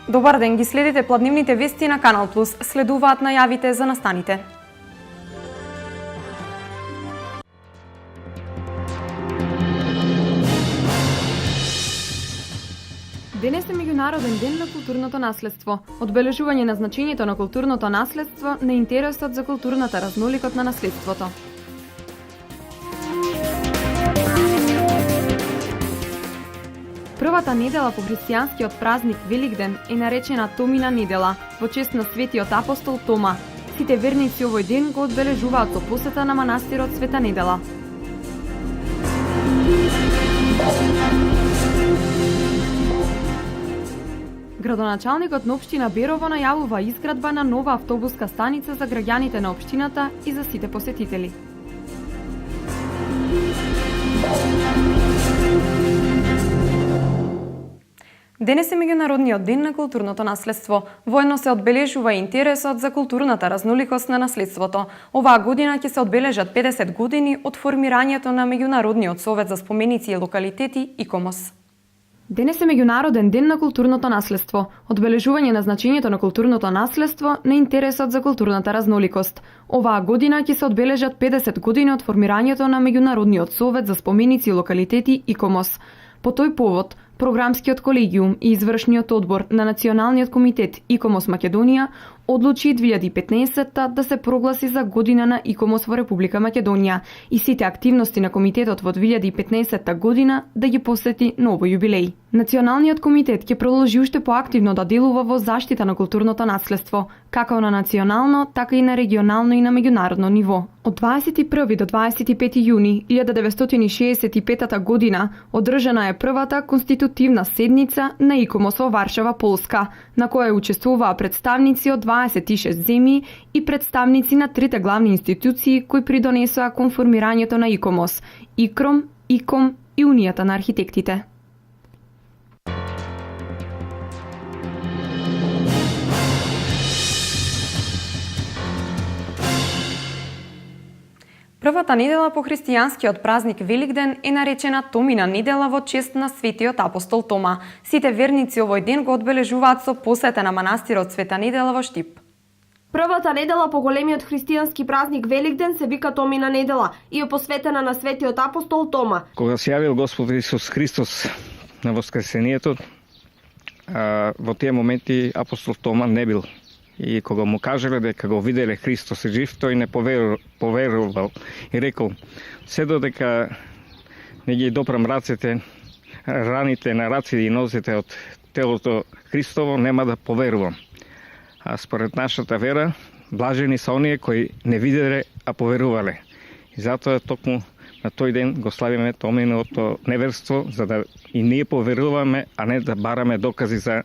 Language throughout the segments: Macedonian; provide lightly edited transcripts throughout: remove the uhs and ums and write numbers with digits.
Добар ден, ги следите платнивните вести на Канал Плюс. Следуваат најавите за настаните. Денес е меѓународен ден на културното наследство. Одбележување на значењето на културното наследство на интересот за културната разноликост на наследството. Првата недела по христијанскиот празник Великден е наречена Томина недела, во чест на светиот апостол Тома. Сите верници овој ден го одбележуваат со посета на манастирот Света недела. Градоначалникот на општина Берово најавува изградба на нова автобуска станица за граѓаните на општината и за сите посетители. Денес е меѓународниот ден на културното наследство. Воедно се одбележува интересот за културната разноликост на наследството. Оваа година ќе се одбележат 50 години од формирањето на Меѓународниот совет за споменици и локалитети ИКОМОС. Денес е меѓународен ден на културното наследство, одбележување на значењето на културното наследство на интересот за културната разноликост. Оваа година ќе се одбележат 50 години од формирањето на Меѓународниот совет за споменици и локалитети ИКОМОС. По тој повод, Програмскиот колегиум и извршниот одбор на Националниот комитет ИКОМОС Македонија одлучи 2015 да се прогласи за година на ИКОМОС во Република Македонија и сите активности на комитетот во 2015 година да ги посети ново јубилеј. Националниот комитет ќе продолжи уште поактивно да делува во заштита на културното наследство, како на национално, така и на регионално и на меѓународно ниво. Од 21 до 25 јуни 1965 година одржана е првата конститутивна седница на ИКОМОС во Варшава, Полска, на која учествуваа представници од 26 земји и представници на трите главни институции кои придонесоа кон формирањето на ИКОМОС: ИКРОМ, ИКОМ и Унијата на архитектите. Првата недела по христијанскиот празник Великден е наречена Томина недела во чест на светиот апостол Тома. Сите верници овој ден го одбележуваат со посета на манастирот Света недела во Штип. Првата недела по големиот христијански празник Великден се вика Томина недела и е посветена на светиот апостол Тома. Кога се јавил Господ Исус Христос на воскресението, во тие моменти апостол Тома не бил. И кога му кажале дека го виделе Христос жив, тој не поверувал и рекол: се додека не ги допрам раните на раците и нозите од телото Христово, нема да поверувам. А според нашата вера, блажени се оние кои не виделе, а поверувале. И затоа токму на тој ден го славиме Томиното неверство, за да и ние поверуваме, а не да бараме докази за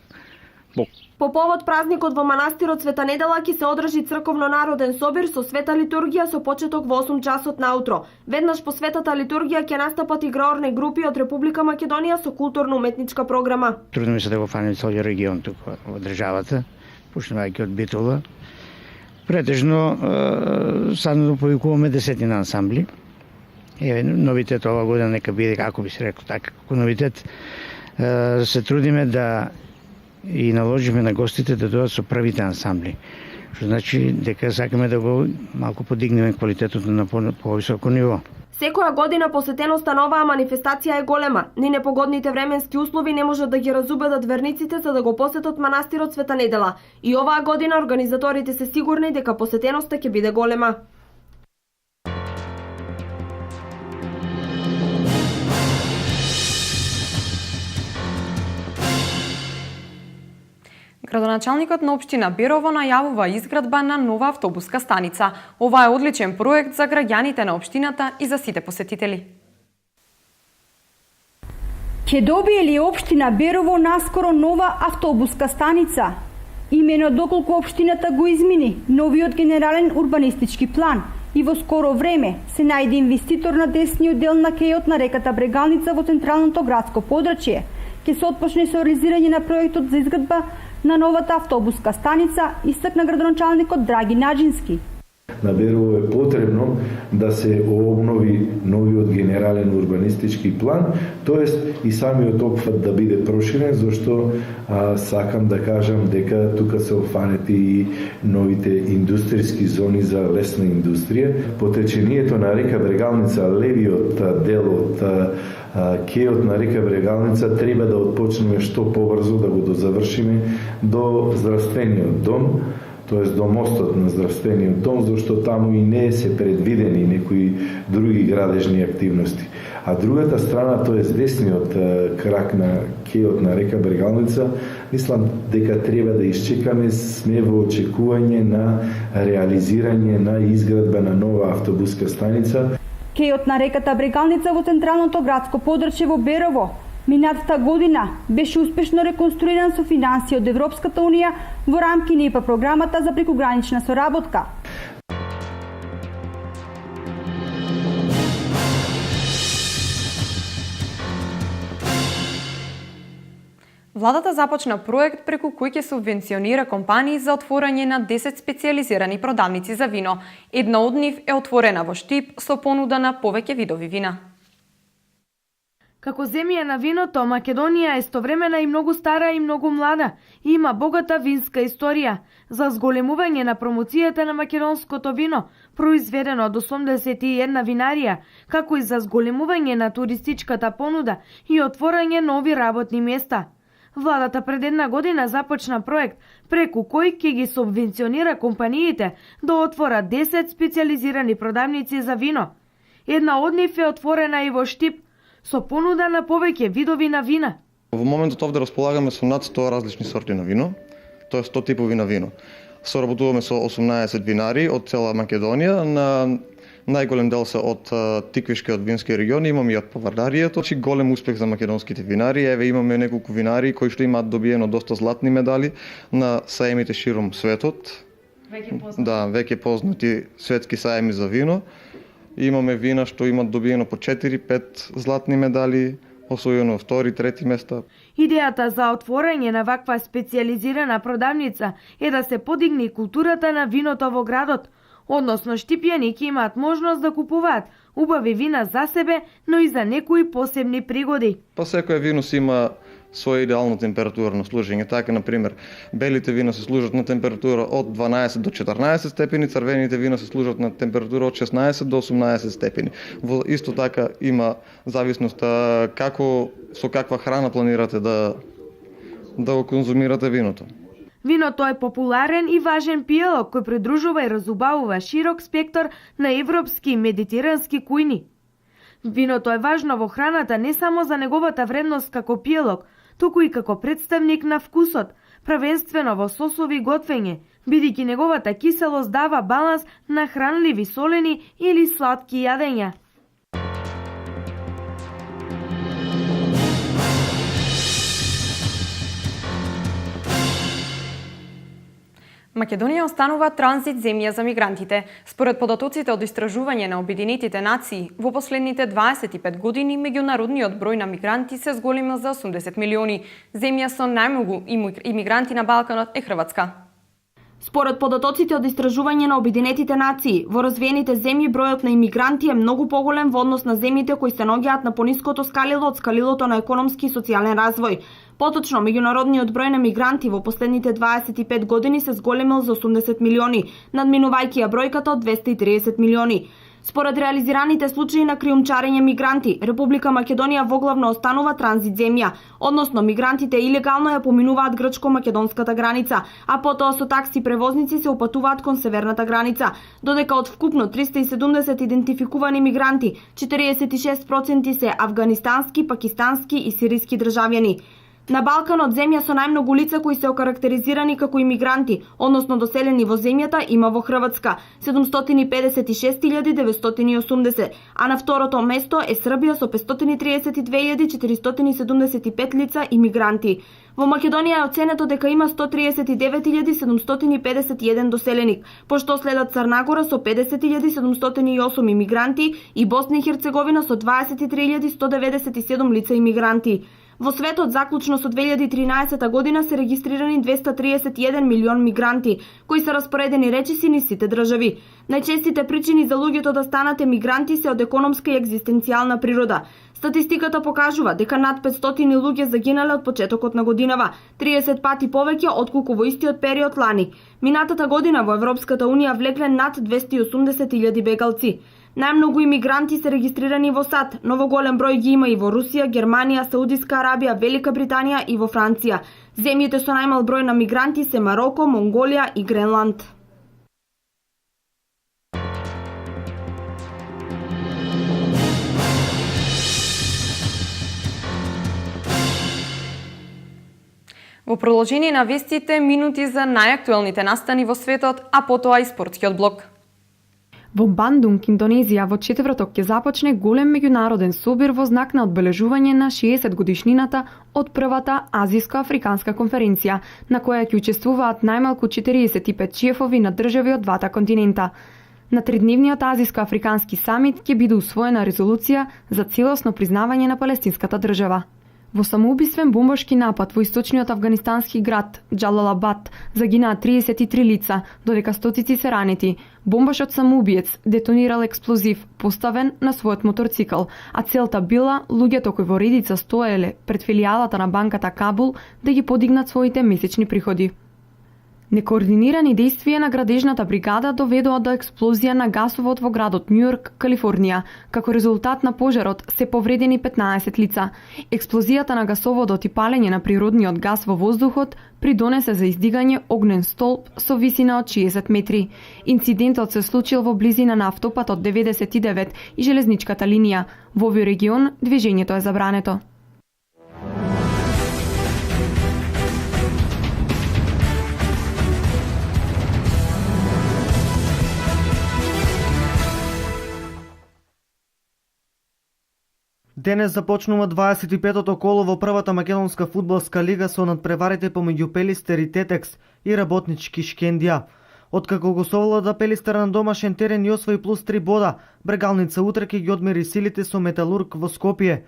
Бог. По повод празникот во манастирот Света недела ќе се одржи црковно-народен собир со света литургија со почеток во 8 часот наутро. Веднаш по светата литургија ќе настапат играорни групи од Република Македонија со културно-уметничка програма. Трудиме се да го фанеме целиот регион тук во државата, почнувајќи од Битола. Претежно садно повикуваме десетина ансамбли. Новитет ова година нека биде, како би се рекло, така како новитет. Се трудиме да и наложиме на гостите да дојдат со првите ансамбли. Што значи дека сакаме да го малку подигнеме квалитетот на повисоко ниво. Секоја година посетеноста на оваа манифестација е голема. Ни непогодните временски услови не можат да ги разубедат верниците за да го посетат манастирот Света недела. И оваа година организаторите се сигурни дека посетеноста ќе биде голема. Градоначалникот на општина Берово најавува изградба на нова автобуска станица. Ова е одличен проект за граѓаните на општината и за сите посетители. Ќе добие ли општина Берово наскоро нова автобуска станица? Имено доколку општината го измени новиот генерален урбанистички план и во скоро време се најде инвеститор на десниот дел на кејот на реката Брегалница во централното градско подрачје, ќе се отпочне со реализирање на проектот за изградба на новата автобуска станица, истакна градоначалникот Драги Наџински. на Берово е потребно да се обнови новиот генерален урбанистички план, тоест и самиот опфат да биде проширен, зашто сакам да кажам дека тука се офанети и новите индустријски зони за лесна индустрија. По течението на река Брегалница, левиот дел од кејот на река Брегалница треба да отпочнеме што побрзо да го дозавршиме до здравствениот дом, тоест до мостот на здравствениот дом, зашто таму и не се предвидени некои други градежни активности. А другата страна, тоест десниот крак на кејот на река Брегалница, мислам дека треба да изчекаме, сме во очекување на реализирање на изградба на нова автобуска станица. Кејот на реката Брегалница во централното градско подрачје во Берово минатата година беше успешно реконструиран со финансии од Европската унија во рамки на ИПА програмата за прекугранична соработка. Владата започна проект преку кој ќе субвенционира компании за отворање на 10 специјализирани продавници за вино. Една од нив е отворена во Штип со понуда на повеќе видови вина. Како земја на виното, Македонија е истовремена и многу стара и многу млада и има богата винска историја. За зголемување на промоцијата на македонското вино, произведено од 81 винарија, како и за зголемување на туристичката понуда и отворање нови работни места. Владата пред една година започна проект преку кој ќе ги субвенционира компаниите да отворат 10 специјализирани продавници за вино. Една од нив е отворена и во Штип, со понуда на повеќе видови на вина. Во моментот овде располагаме со над 100 различни сорти на вино, тоа 100 типови на вино. Соработуваме со 18 винари од цела Македонија, на најголем дел се од Тиквишкиот вински регион, имаме и од Повардарието. Значи голем успех за македонските винари. Еве имаме неколку винари кои што имаат добиено доста златни медали на саемите широм светот. Веќе познати светски саеми за вино. Имаме вина што имаат добиено по 4-5 златни медали, освоено втори, трети места. Идејата за отворање на ваква специјализирана продавница е да се подигне културата на виното во градот, односно штипјани ќе имаат можност да купуваат убави вина за себе, но и за некои посебни пригоди. Па секој вино си има своја идеална температура на служење. Така, например, белите вина се служат на температура од 12 до 14 степени, црвените вина се служат на температура од 16 до 18 степени. Во исто така има зависност како со каква храна планирате да го конзумирате виното. Виното е популарен и важен пијалок кој придружува и разубавува широк спектар на европски и медитерански кујни. Виното е важно во храната не само за неговата вредност како пијалок, туку и како представник на вкусот, правенствено во сосови готвење, бидејќи неговата киселост дава баланс на хранливи солени или сладки јадења. Македонија останува транзит земја за мигрантите. Според податоците од истражување на Обединетите нации, во последните 25 години меѓународниот број на мигранти се зголемил за 80 милиони. Земја со најмногу имигранти на Балканот е Хрватска. Според податоците од истражување на Обединетите нации, во развиените земји бројот на имигранти е многу поголем во однос на земјите кои се наоѓаат на пониското скалило од скалилото на економски и социјален развој. Поточно, меѓународниот број на мигранти во последните 25 години се зголемил за 80 милиони, надминувајќи ја бројката од 230 милиони. Според реализираните случаи на криумчарење мигранти, Република Македонија воглавно останува транзит земја, односно мигрантите илегално ја поминуваат грчко-македонската граница, а потоа со такси превозници се упатуваат кон северната граница, додека од вкупно 370 идентификувани мигранти, 46% се афганистански, пакистански и сириски државјани. На Балканот земја со најмногу лица кои се окарактеризирани како имигранти, односно доселени во земјата, има во Хрватска 756.980, а на второто место е Србија со 532.475 лица имигранти. Во Македонија е оценето дека има 139.751 доселеник, пошто следат Црнагора со 50.708 имигранти и Босна и Херцеговина со 23.197 лица имигранти. Во светот заклучно со 2013 година се регистрирани 231 милион мигранти, кои се распоредени речиси низ сите држави. Најчестите причини за луѓето да станат емигранти се од економска и екзистенцијална природа. Статистиката покажува дека над 500 луѓе загинале од почетокот на годинава, 30 пати повеќе отколку во истиот период лани. Минатата година во Европската унија влегле над 280.000 бегалци. Најмногу имигранти се регистрирани во САД, но во голем број ги има и во Русија, Германија, Саудиска Арабија, Велика Британија и во Франција. Земјите со најмал број на мигранти се Мароко, Монголија и Гренланд. Во продолжение на вестите, минути за најактуелните настани во светот, а потоа и спортскиот блок. Во Бандунг, Индонезија, во четврток ќе започне голем меѓународен собир во знак на одбележување на 60 годишнината од првата Азиско-африканска конференција, на која ќе учествуваат најмалку 45 шефови на држави од двата континента. На тридневниот Азиско-африкански самит ќе биде усвоена резолуција за целосно признавање на палестинската држава. Во самоубиствен бомбашки напад во источниот афганистански град Џалалабад загинаа 33 лица, додека стотици се ранети. Бомбашот самоубиец детонирал експлозив поставен на својот моторцикл, а целта била луѓето кои во редица стоеле пред филијалата на банката Кабул да ги подигнат своите месечни приходи. Некоординирани действија на градежната бригада доведоа до експлозија на гасовод во градот Њујорк, Калифорнија. Како резултат на пожарот се повредени 15 лица. Експлозијата на гасоводот и палење на природниот гас во воздухот придонесе за издигање огнен столб со висина од 60 метри. Инцидентот се случил во близина на автопатот 99 и железничката линија. Во овој регион движењето е забрането. Денес започнува 25-то коло во првата македонска фудбалска лига со надпреварите помеѓу Пелистер и Тетекс и работнички Шкендија. Откако го совлада Пелистер на домашен терен и освои плюс 3 бода, Брегалница утре ќе ги одмери силите со Металург во Скопје.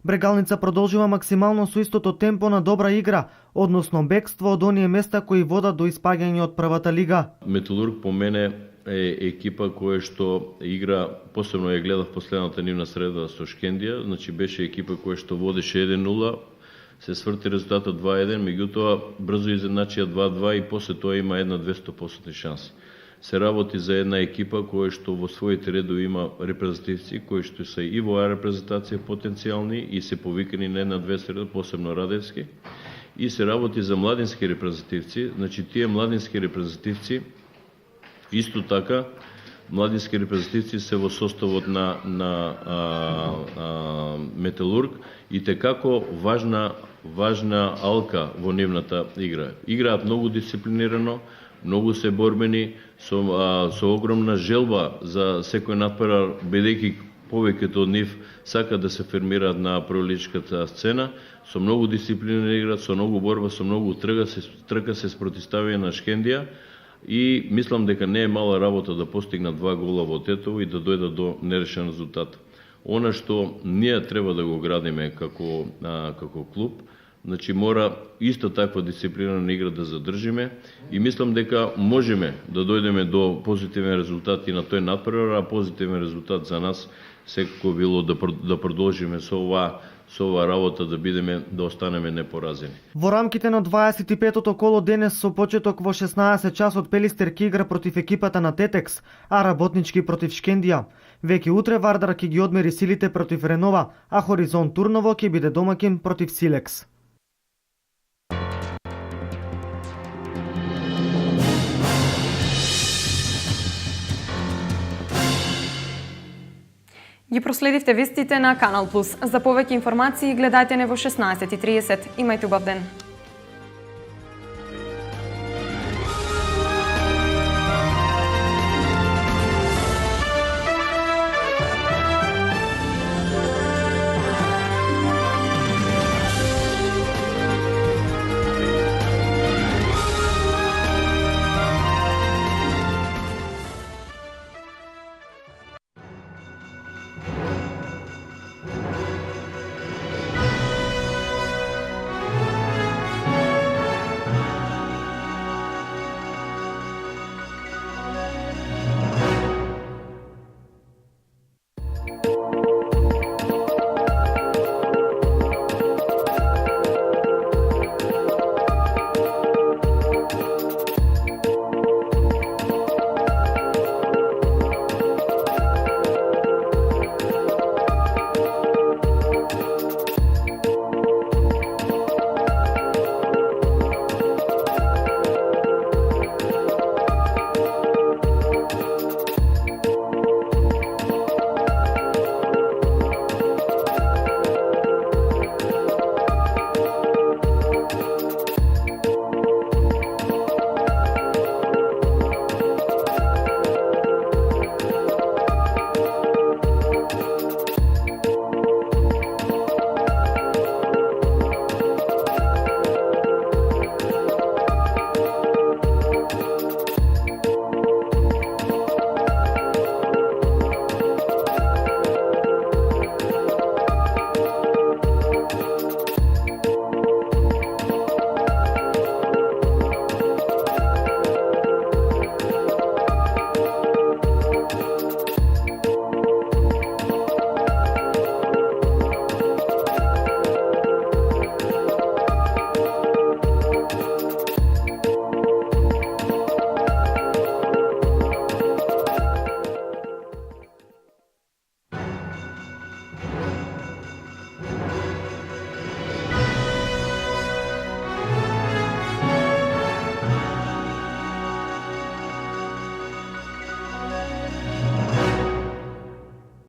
Брегалница продолжува максимално со истото темпо на добра игра, односно бегство од оние места кои водат до испаѓање од првата лига. Металург по мене е екипа која што игра, посебно ја гледав последната нивна среда со Шкендија, значи беше екипа која што водеше 1-0, се сврти резултатот 2-1, меѓутоа брзо изедначија 2-2 и после тоа има една 200% шанса. Се работи за една екипа која што во своите редови има репрезентативци кои што се и во репрезентација потенцијални и се повикани на една-две среда, посебно Радевски, и се работи за младински репрезентативци, значи тие младински репрезентативци исто така, младински репрезентативци се во составот на Металург и tekako важна алка во нивната игра. Играат многу дисциплинирано, многу се борбени, со огромна желба за секој надпревар, бидејќи повеќето од нив сака да се фермираат на проличката сцена, со многу дисциплинирана игра, со многу борба, со многу трка се спротивставија на Шкендија. И мислам дека не е мала работа да постигнат 2 гола во Тетово и да дојдат до нерешен резултат. Она што ние треба да го градиме како клуб, значи мора исто таква дисциплинирана игра да задржиме и мислам дека можеме да дојдеме до позитивен резултат и на тој надпревар, а позитивен резултат за нас секако било да продолжиме со ова работа да останеме непоразени. Во рамките на 25-то коло денес со почеток во 16 часот Пелистер ќе игра против екипата на Тетекс, а работнички против Шкендија. Веќе утре Вардар ќе ги одмери силите против Ренова, а Хоризонт Турново ќе биде домакин против Силекс. Ги проследивте вестите на Канал Плюс. За повеќе информации гледајте не во 16:30. Имајте убав ден.